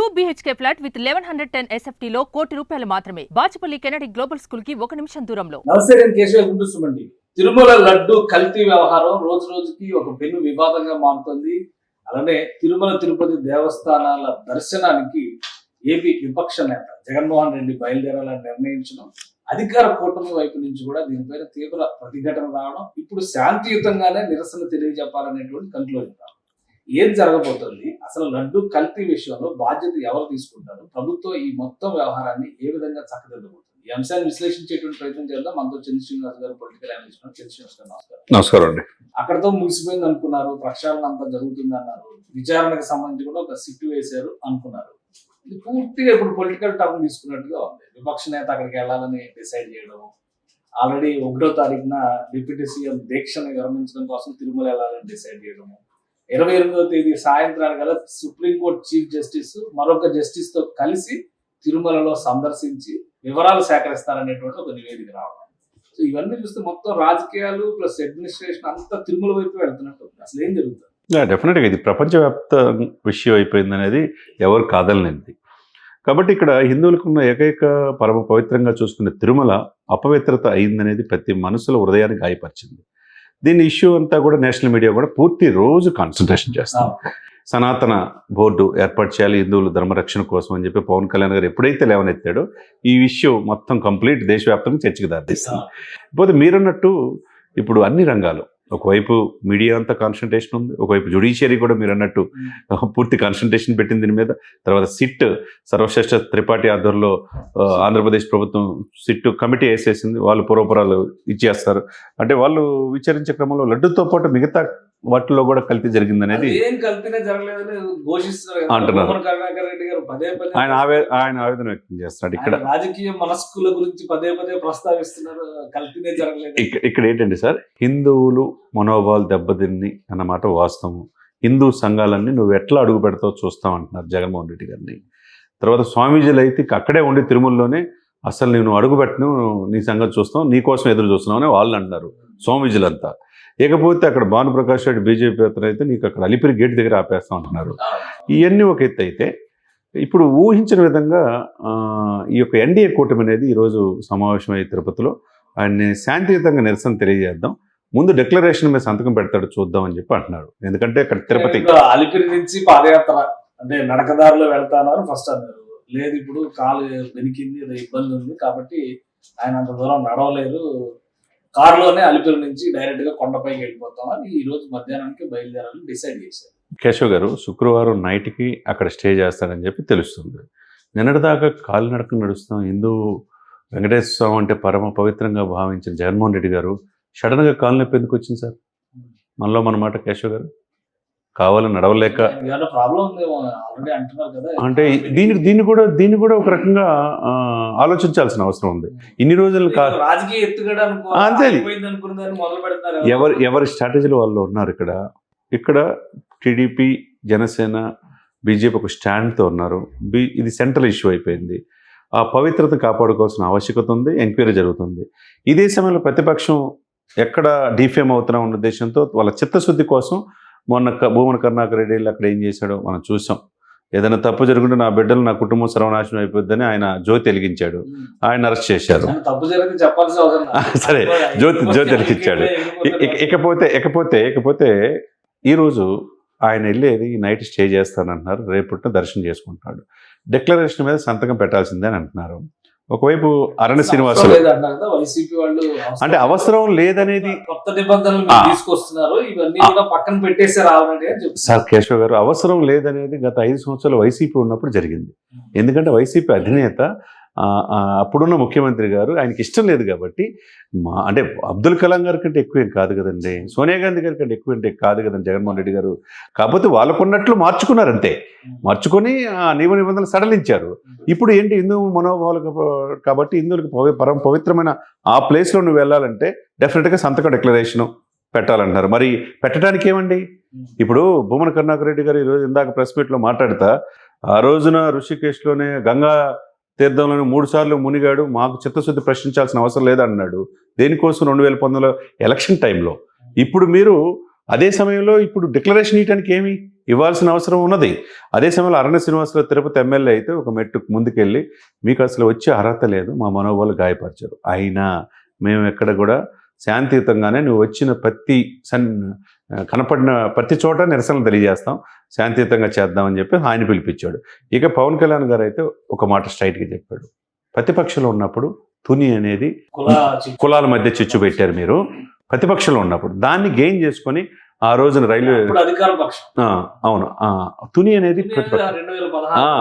2 BHK flat with 1110 SFT లో ₹1,00,00,000 మాత్రమే. Bachupally Kennedy global school కి 1 నిమిషం దూరంలో. నమస్తే, నేను కేశవ గుండుసుమండి. తిరుమల లడ్డు కల్తీ వ్యవహారం రోజు రోజుకి ఒక పెను వివాదంగా మారుతుంది. అలానే తిరుమల తిరుపతి దేవస్థానాల దర్శనానికి ఏపీ విపక్ష నేత జగన్మోహన్ రెడ్డి బయలుదేరాలని నిర్ణయించడం, అధికార కూటమి వైపు నుంచి కూడా దీనిపైన తీవ్ర ప్రతిఘటన రావడం, ఇప్పుడు శాంతియుతంగానే నిరసన తెలియజెప్పాలనేటువంటి కంక్లూజన్ రావడం. ఏం జరగబోతుంది, అసలు లడ్డు కల్తీ విషయంలో బాధ్యత ఎవరు తీసుకుంటారు, ప్రభుత్వం ఈ మొత్తం వ్యవహారాన్ని ఏ విధంగా చక్కదిద్దబోతుంది, ఈ అంశాన్ని విశ్లేషించేటువంటి ప్రయత్నం చేద్దాం. మనతో చంద్ర శ్రీనివాస్ గారు, పొలిటికల్ అనలిస్ట్. చంద్ర శ్రీనివాస్ గారు నమస్కారం. నమస్కారం అండి. అక్కడతో ముగిసిపోయింది అనుకున్నారు, ప్రక్షాళన అంతా జరుగుతుంది అన్నారు, విచారణకు సంబంధించి కూడా ఒక సిట్టు వేశారు అనుకున్నారు. ఇది పూర్తిగా ఇప్పుడు పొలిటికల్ టర్న్ తీసుకున్నట్టుగా ఉంది. విపక్ష నేత అక్కడికి వెళ్ళాలని డిసైడ్ చేయడం, ఆల్రెడీ 1వ తారీఖున డిప్యూటీ సీఎం దీక్షని విరమించడం కోసం తిరుమల వెళ్ళాలని డిసైడ్ చేయడము, 28వ తేదీ సాయంత్రానికి గల సుప్రీంకోర్టు చీఫ్ జస్టిస్ మరొక జస్టిస్ తో కలిసి తిరుమలలో సందర్శించి వివరాలు సేకరిస్తారనేటువంటి ఒక నివేదిక రావడం. సో ఇవన్నీ చూస్తే మొత్తం రాజకీయాలు ప్లస్ అడ్మినిస్ట్రేషన్ అంతా తిరుమల వైపు వెళ్తున్నట్టు ఉంది. అసలు ఏం జరుగుతుంది? డెఫినెట్గా ఇది ప్రపంచవ్యాప్త విషయం అయిపోయింది అనేది ఎవరు కాదలనేది. కాబట్టి ఇక్కడ హిందువులకు ఉన్న ఏకైక పరమ పవిత్రంగా చూసుకునే తిరుమల అపవిత్రత అయిందనేది ప్రతి మనసులో హృదయాన్ని గాయపరిచింది. దీని ఇష్యూ అంతా కూడా నేషనల్ మీడియా కూడా పూర్తి రోజు కాన్సన్ట్రేషన్ చేస్తాం. సనాతన బోర్డు ఏర్పాటు చేయాలి హిందువుల ధర్మరక్షణ కోసం అని చెప్పి పవన్ కళ్యాణ్ గారు ఎప్పుడైతే లేవనెత్తాడో ఈ విషయం మొత్తం కంప్లీట్ దేశవ్యాప్తంగా చర్చకు దారితీస్తుంది. పోతే మీరన్నట్టు ఇప్పుడు అన్ని రంగాలు, ఒకవైపు మీడియా అంతా కాన్సన్ట్రేషన్ ఉంది, ఒకవైపు జ్యుడిషియరీ కూడా మీరు అన్నట్టు పూర్తి కాన్సన్ట్రేషన్ పెట్టింది దీని మీద. తర్వాత సిట్ సర్వశ్రేష్ఠ త్రిపాఠి ఆధ్వర్యంలో ఆంధ్రప్రదేశ్ ప్రభుత్వం సిట్ కమిటీ వేసేసింది. వాళ్ళు పూర్వపురాలు ఇచ్చేస్తారు. అంటే వాళ్ళు విచారించే క్రమంలో లడ్డుతో పాటు మిగతా వాటిలో కూడా కల్తీ జరిగిందనేది అంటున్నారు. ఆయన ఆవేదన వ్యక్తం చేస్తున్నాడు. ఇక్కడ రాజకీయ మనస్కుల గురించి పదే పదే ప్రస్తావిస్తున్నారు. కల్తీనే జరగలేదు. ఇక్కడ ఏంటంటే సార్, హిందువులు మనోభావాలు దెబ్బతిని అన్నమాట వాస్తవం. హిందూ సంఘాలన్నీ నువ్వు ఎట్లా అడుగు పెడతావు చూస్తావు అంటున్నారు జగన్మోహన్ రెడ్డి గారిని. తర్వాత స్వామీజీలు అయితే అక్కడే ఉండి తిరుమలలోనే అసలు నేను అడుగు పెట్టను, నీ సంగతి చూస్తాం, నీ కోసం ఎదురు చూస్తున్నావు అని వాళ్ళు అన్నారు స్వామీజీలంతా. ఇకపోతే అక్కడ భానుప్రకాష్ రెడ్డి బీజేపీ అతను అయితే నీకు అక్కడ అలిపిరి గేట్ దగ్గర ఆపేస్తాం అంటున్నారు. ఇవన్నీ ఒక ఎత్తు అయితే, ఇప్పుడు ఊహించిన విధంగా ఈ యొక్క ఎన్డీఏ కూటమి అనేది ఈరోజు సమావేశమయ్యే తిరుపతిలో ఆయన్ని శాంతియుతంగా నిరసన తెలియజేద్దాం, ముందు డిక్లరేషన్ మీద సంతకం పెడతాడు చూద్దాం అని చెప్పి అంటున్నారు. ఎందుకంటే అక్కడ తిరుపతి అలిపిరి నుంచి పాదయాత్ర అంటే నడకదారిలో వెళ్తానని ఫస్ట్ అన్నారు. లేదు, ఇప్పుడు కాలు వెనికింది, ఏదో ఇబ్బంది ఉంది కాబట్టి ఆయన అంత దూరం నడవలేరు, కారులోనే అలిపిరి నుంచి డైరెక్ట్ గా కొండపైకి వెళ్ళిపోతామని ఈ రోజు మధ్యాహ్నానికి బయలుదేరాలని డిసైడ్ చేశారు. కేశవ్ గారు శుక్రవారం నైట్కి అక్కడ స్టే చేస్తాడని చెప్పి తెలుస్తుంది. నిన్నటిదాకా కాలినడక నడుస్తాం హిందూ వెంకటేశ్వర స్వామి అంటే పరమ పవిత్రంగా భావించిన జగన్మోహన్ రెడ్డి గారు సడన్గా కాలు నొప్పి ఎందుకు వచ్చింది సార్? మనలో మన మాట కేశవ్ గారు, కావాలని నడవలేక అంటే దీన్ని కూడా ఒక రకంగా ఆలోచించాల్సిన అవసరం ఉంది. ఇన్ని రోజులు అంతే, ఎవరి స్ట్రాటజీలు వాళ్ళు ఉన్నారు. ఇక్కడ టీడీపీ, జనసేన, బీజేపీ ఒక స్టాండ్తో ఉన్నారు. ఇది సెంట్రల్ ఇష్యూ అయిపోయింది. ఆ పవిత్రత కాపాడుకోవాల్సిన ఆవశ్యకత ఉంది. ఎంక్వైరీ జరుగుతుంది. ఇదే సమయంలో ప్రతిపక్షం ఎక్కడ డిఫేమ్ అవుతున్నా ఉన్న ఉద్దేశంతో వాళ్ళ చిత్తశుద్ధి కోసం మొన్న భూమన కరుణాకర్ రెడ్డి అక్కడ ఏం చేశాడో మనం చూసాం. ఏదైనా తప్పు జరుగుంటే నా బిడ్డలు, నా కుటుంబం సర్వనాశనం అయిపోద్దని ఆయన జ్యోతి వెలిగించాడు. ఆయన అరెస్ట్ చేశారు. సరే, జ్యోతి వెలిగించాడు. ఇకపోతే ఈరోజు ఆయన వెళ్ళేది నైట్ స్టే చేస్తానంటున్నారు, రేపటిన దర్శనం చేసుకుంటున్నాడు. డిక్లరేషన్ మీద సంతకం పెట్టాల్సిందే అని అంటున్నారు. ఒకవైపు అరణ్య శ్రీనివాసులు అంటే అవసరం లేదనేది కొత్త నిబంధనలు తీసుకొస్తున్నారు, ఇవన్నీ కూడా పక్కన పెట్టేసారు సార్. కేశవ్ గారు, అవసరం లేదనేది గత 5 సంవత్సరాలు వైసీపీ ఉన్నప్పుడు జరిగింది. ఎందుకంటే వైసీపీ అధినేత అప్పుడున్న ముఖ్యమంత్రి గారు ఆయనకి ఇష్టం లేదు కాబట్టి, అంటే అబ్దుల్ కలాం గారి కంటే ఎక్కువ ఏం కాదు కదండి, సోనియా గాంధీ గారి కంటే ఎక్కువ అంటే కాదు కదండి జగన్మోహన్ రెడ్డి గారు. కాకపోతే వాళ్ళకున్నట్లు మార్చుకున్నారు అంతే, మార్చుకొని నియమ నిబంధనలు సడలించారు. ఇప్పుడు ఏంటి, హిందూ మనోభావాలు కాబట్టి హిందువులకు పరమ పవిత్రమైన ఆ ప్లేస్లో నువ్వు వెళ్ళాలంటే డెఫినెట్గా సంతకం డిక్లరేషను పెట్టాలంటారు. మరి పెట్టడానికి ఏమండి? ఇప్పుడు భూమన కరుణాకర్ రెడ్డి గారు ఈరోజు ఇందాక ప్రెస్ మీట్లో మాట్లాడతా, ఆ రోజున ఋషికేశ్లోనే గంగా తీర్థంలోనే 3 సార్లు మునిగాడు, మాకు చిత్తశుద్ధి ప్రశ్నించాల్సిన అవసరం లేదన్నాడు. దేనికోసం 2019 ఎలక్షన్ టైంలో. ఇప్పుడు మీరు అదే సమయంలో ఇప్పుడు డిక్లరేషన్ ఇవ్వడానికి ఏమి ఇవ్వాల్సిన అవసరం ఉన్నది. అదే సమయంలో అరణ్య శ్రీనివాసరావు తిరుపతి ఎమ్మెల్యే అయితే ఒక మెట్టు ముందుకెళ్ళి మీకు అసలు వచ్చే అర్హత లేదు, మా మనోబలు గాయపరిచారు, అయినా మేము ఎక్కడ కూడా శాంతియుతంగానే నువ్వు వచ్చిన కనపడిన ప్రతి చోట నిరసనలు తెలియజేస్తాం, శాంతియుతంగా చేద్దామని చెప్పి ఆయన పిలిపించాడు. ఇక పవన్ కళ్యాణ్ గారు అయితే ఒక మాట స్ట్రైట్గా చెప్పాడు, ప్రతిపక్షంలో ఉన్నప్పుడు తుని అనేది కులాల మధ్య చిచ్చు పెట్టారు మీరు, ప్రతిపక్షంలో ఉన్నప్పుడు దాన్ని గెయిన్ చేసుకొని ఆ రోజున రైల్వే అధికార పక్షం అవును తుని అనేది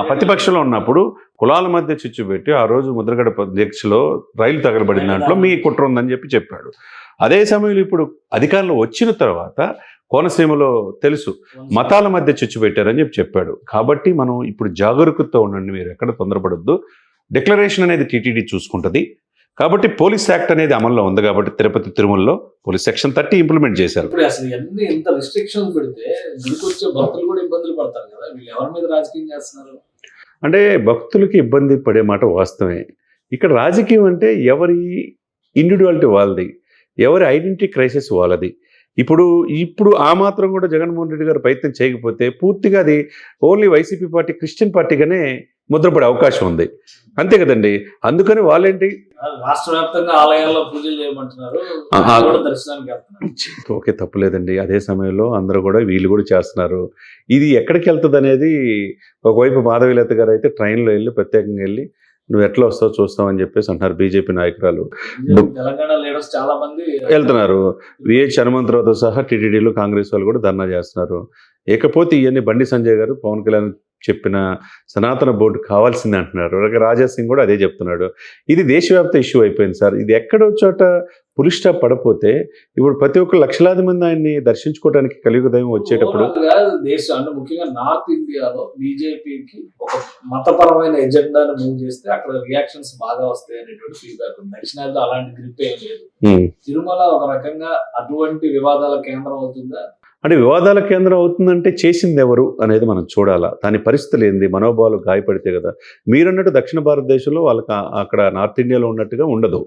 ప్రతిపక్షంలో ఉన్నప్పుడు కులాల మధ్య చిచ్చు పెట్టి ఆ రోజు ముద్రగడ దీక్షలో రైలు తగలబడిన దాంట్లో మీ కుట్ర ఉందని చెప్పాడు. అదే సమయంలో ఇప్పుడు అధికారంలో వచ్చిన తర్వాత కోనసీమలో తెలుసు మతాల మధ్య చిచ్చు పెట్టారని చెప్పాడు. కాబట్టి మనం ఇప్పుడు జాగరూకతతో ఉండండి, మీరు ఎక్కడ తొందరపడొద్దు. డిక్లరేషన్ అనేది టీటీడీ చూసుకుంటుంది. కాబట్టి పోలీస్ యాక్ట్ అనేది అమల్లో ఉంది కాబట్టి తిరుపతి తిరుమలలో పోలీస్ సెక్షన్ 30 ఇంప్లిమెంట్ చేశారు. ఇప్పుడు అసలు ఎన్ని ఇంత రిస్ట్రిక్షన్స్ పెడితే గుడికి వచ్చే భక్తులు కూడా ఇబ్బందులు పడతారు కదా, వీళ్ళు ఎవరి మీద రాజకీయం చేస్తున్నారు? అంటే భక్తులకి ఇబ్బంది పడే మాట వాస్తవమే. ఇక్కడ రాజకీయం అంటే ఎవరి ఇండివిజువాలిటీ వాళ్ళది, ఎవరి ఐడెంటిటీ క్రైసిస్ వాళ్ళది. ఇప్పుడు ఆ మాత్రం కూడా జగన్మోహన్ రెడ్డి గారు ప్రయత్నం చేయకపోతే పూర్తిగా అది ఓన్లీ వైసీపీ పార్టీ క్రిస్టియన్ పార్టీగానే ముద్రపడే అవకాశం ఉంది, అంతే కదండి. అందుకని వాళ్ళేంటి రాష్ట్ర వ్యాప్తంగా ఆలయాల్లో పూజలు చేయమంటున్నారు, దర్శనానికి వెళ్తున్నారు. ఓకే, తప్పులేదండి. అదే సమయంలో అందరూ కూడా వీళ్ళు కూడా చేస్తున్నారు. ఇది ఎక్కడికి వెళ్తుంది అనేది ఒకవైపు మాధవీలత గారు అయితే ట్రైన్లో వెళ్ళి ప్రత్యేకంగా వెళ్ళి నువ్వు ఎట్లా వస్తావు చూస్తావని చెప్పేసి అంటున్నారు. బీజేపీ నాయకురాలు తెలంగాణ లీడర్స్ చాలా మంది వెళ్తున్నారు. విహెచ్ హనుమంతరావుతో సహా టీటీడీలో కాంగ్రెస్ వాళ్ళు కూడా ధర్నా చేస్తున్నారు. ఇకపోతే ఇవన్నీ బండి సంజయ్ గారు పవన్ కళ్యాణ్ చెప్పిన సనాతన బోర్డు కావాల్సింది అంటున్నారు. రాజా సింగ్ కూడా అదే చెప్తున్నాడు. ఇది దేశవ్యాప్త ఇష్యూ అయిపోయింది సార్. ఇది ఎక్కడో చోట పులి స్టాప్ పడపోతే ఇప్పుడు ప్రతి ఒక్క లక్షలాది మంది ఆయన్ని దర్శించుకోవడానికి కలియుగ దైవం వచ్చేటప్పుడు దేశం అంటే ముఖ్యంగా నార్త్ ఇండియాలో బీజేపీకి ఒక మతపరమైన ఎజెండాను మూవ్ చేస్తే అక్కడ రియాక్షన్స్ బాగా వస్తాయి అనేటువంటి ఫీడ్బ్యాక్ ఉంది. దక్షిణాదిలో అలాంటి గ్రిప్ ఏం లేదు. తిరుమల ఒక రకంగా అటువంటి వివాదాల కేంద్రం అవుతుందా? అంటే వివాదాల కేంద్రం అవుతుందంటే చేసింది ఎవరు అనేది మనం చూడాలా, దాని పరిస్థితులు ఏంది, మనోభావాలు గాయపడితే కదా. మీరన్నట్టు దక్షిణ భారతదేశంలో వాళ్ళకి అక్కడ నార్త్ ఇండియాలో ఉన్నట్టుగా ఉండదు.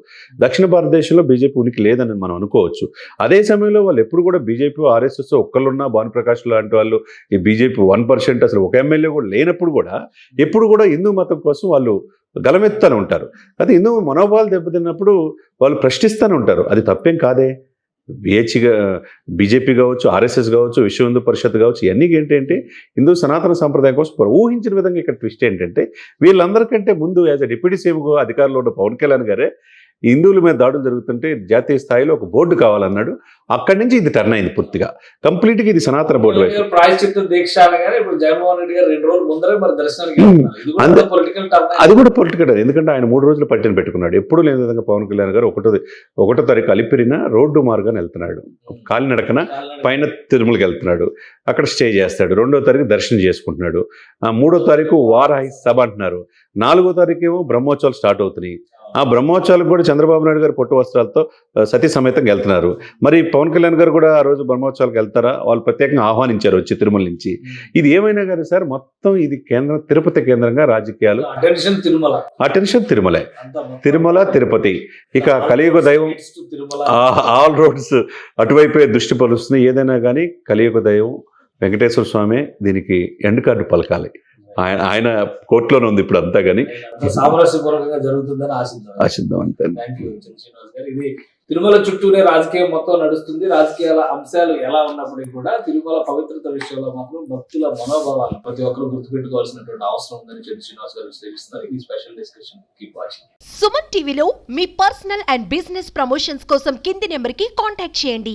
దక్షిణ భారతదేశంలో బీజేపీ ఉనికి లేదని మనం అనుకోవచ్చు. అదే సమయంలో వాళ్ళు ఎప్పుడు కూడా బీజేపీ ఆర్ఎస్ఎస్ ఒక్కళ్ళున్నా భానుప్రకాష్ లాంటి వాళ్ళు ఈ బీజేపీ 1% అసలు ఒక ఎమ్మెల్యే కూడా లేనప్పుడు కూడా ఎప్పుడు కూడా హిందూ మతం కోసం వాళ్ళు గలమెత్తానే ఉంటారు. అయితే హిందూ మనోభావాలు దెబ్బతిన్నప్పుడు వాళ్ళు ప్రశ్నిస్తూనే ఉంటారు. అది తప్పేం కాదే. బీజేపీ కావచ్చు, ఆర్ఎస్ఎస్ కావచ్చు, విశ్వ హిందూ పరిషత్ కావచ్చు, ఇవన్నీ ఏంటంటే హిందూ సనాతన సాంప్రదాయం కోసం ఊహించిన విధంగా ఇక్కడ ట్విస్ట్ ఏంటంటే వీళ్ళందరికంటే ముందు యాజ్ అ డిప్యూటీ సీఎం అధికారంలో ఉన్న పవన్ కళ్యాణ్ గారే హిందువుల మీద దాడులు జరుగుతుంటే జాతీయ స్థాయిలో ఒక బోర్డు కావాలన్నాడు. అక్కడి నుంచి ఇది టర్న్ అయింది పూర్తిగా, కంప్లీట్గా ఇది సనాతన బోర్డు వైపు. ప్రాయశ్చిత్త దీక్ష అనగానే ఇప్పుడు జగన్మోహన్ రెడ్డి గారు 2 రోజుల ముందరే మరి దర్శనానికి అది కూడా పొలిటికల్. ఎందుకంటే ఆయన 3 రోజులు పట్టిన పెట్టుకున్నాడు. ఎప్పుడు లేని విధంగా పవన్ కళ్యాణ్ గారు 1వ తారీఖు అలిపిరిన రోడ్డు మార్గాన్ని వెళ్తున్నాడు, కాలినడకన పైన తిరుమలకి వెళ్తున్నాడు, అక్కడ స్టే చేస్తాడు. 2వ తారీఖు దర్శనం చేసుకుంటున్నాడు. 3వ తారీఖు వారాహి సభ అంటున్నారు. 4వ తారీఖు ఏమో బ్రహ్మోత్సవాలు స్టార్ట్ అవుతున్నాయి. ఆ బ్రహ్మోత్సవాలకు కూడా చంద్రబాబు నాయుడు గారు పొట్టు వస్త్రాలతో సతీ సమేతంగా వెళ్తున్నారు. మరి పవన్ కళ్యాణ్ గారు కూడా ఆ రోజు బ్రహ్మోత్సవాలకు వెళ్తారా? వాళ్ళు ప్రత్యేకంగా ఆహ్వానించారు వచ్చి తిరుమల నుంచి. ఇది ఏమైనా కానీ సార్ మొత్తం ఇది తిరుపతి కేంద్రంగా రాజకీయాలు, అటెన్షన్ తిరుమల తిరుపతి. ఇక కలియుగ దైవం ఆల్ రోడ్స్ అటువైపే దృష్టి పలుస్తున్నాయి. ఏదైనా కానీ కలియుగ దైవం వెంకటేశ్వర స్వామి దీనికి ఎండ్ కార్డు పలకాలి. ఆయన కోర్టులోనే ఉంది ఇప్పుడు అంతా, కానీ సామరస్యపూర్వకంగా జరుగుతుందని ఆశిద్దాం అంతే. ఇది తిరుమల చుట్టూనే రాజకీయం మొత్తం నడుస్తుంది. రాజకీయాల అంశాలు ఎలా ఉన్నప్పటికీ కూడా తిరుమల పవిత్రత విషయంలో మాత్రం భక్తుల మనోభావాలు ప్రతి ఒక్కరు గుర్తుపెట్టుకోవాల్సినటువంటి అవసరం ఉందని చెప్పి శ్రీనివాస్ గారు విశ్లేషిస్తున్నారు. ఇది special discussion. Keep watching. Suman టీవీలో మీ పర్సనల్ అండ్ బిజినెస్ ప్రమోషన్స్ కోసం కింది నెంబర్కి కాంటాక్ట్ చేయండి.